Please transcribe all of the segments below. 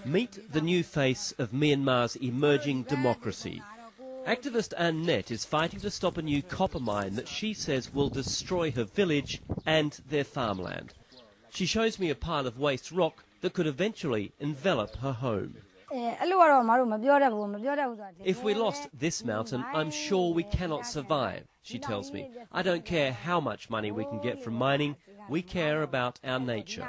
Meet the new face of Myanmar's emerging democracy. Activist Annette is fighting to stop a new copper mine that she says will destroy her village and their farmland. She shows me a pile of waste rock that could eventually envelop her home. If we lost this mountain, I'm sure we cannot survive, she tells me. I don't care how much money we can get from mining, we care about our nature.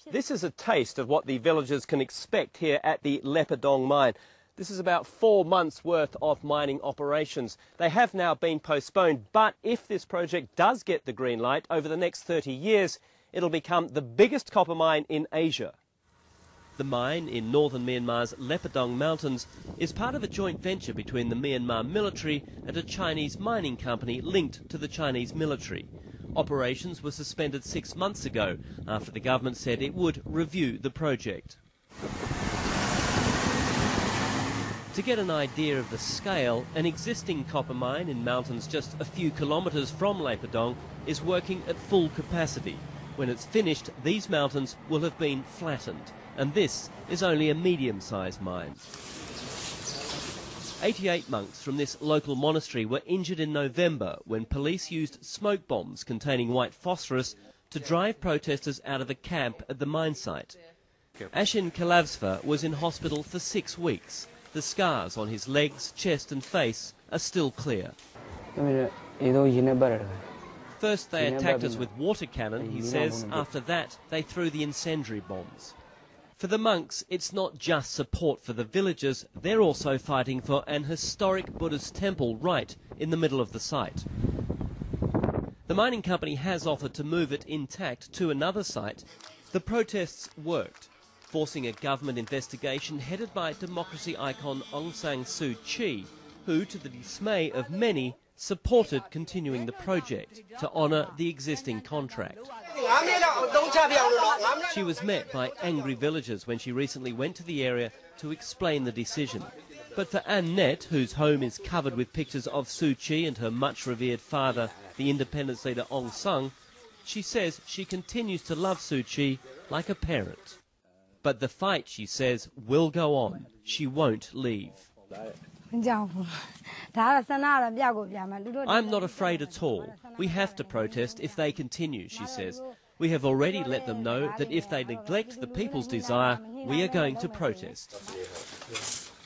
This is a taste of what the villagers can expect here at the Lepidong mine. This is about 4 months' worth of mining operations. They have now been postponed, but if this project does get the green light over the next 30 years, it'll become the biggest copper mine in Asia. The mine in northern Myanmar's Lepidong Mountains is part of a joint venture between the Myanmar military and a Chinese mining company linked to the Chinese military. Operations were suspended 6 months ago after the government said it would review the project. To get an idea of the scale, an existing copper mine in mountains just a few kilometres from Lepidong is working at full capacity. When it's finished, these mountains will have been flattened, and this is only a medium-sized mine. 88 monks from this local monastery were injured in November when police used smoke bombs containing white phosphorus to drive protesters out of a camp at the mine site. Ashin Kalavsva was in hospital for 6 weeks. The scars on his legs, chest and face are still clear. First they attacked us with water cannon, he says. After that, they threw the incendiary bombs. For the monks, it's not just support for the villagers, they're also fighting for an historic Buddhist temple right in the middle of the site. The mining company has offered to move it intact to another site. The protests worked, forcing a government investigation headed by democracy icon Aung San Suu Kyi, who, to the dismay of many, supported continuing the project to honour the existing contract. She was met by angry villagers when she recently went to the area to explain the decision. But for Annette, whose home is covered with pictures of Suu Kyi and her much-revered father, the independence leader Aung San, she says she continues to love Suu Kyi like a parent. But the fight, she says, will go on. She won't leave. I'm not afraid at all. We have to protest if they continue, she says. We have already let them know that if they neglect the people's desire, we are going to protest.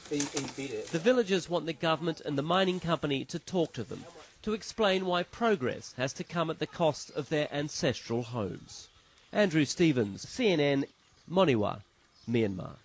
The villagers want the government and the mining company to talk to them, to explain why progress has to come at the cost of their ancestral homes. Andrew Stevens, CNN, Moniwa, Myanmar.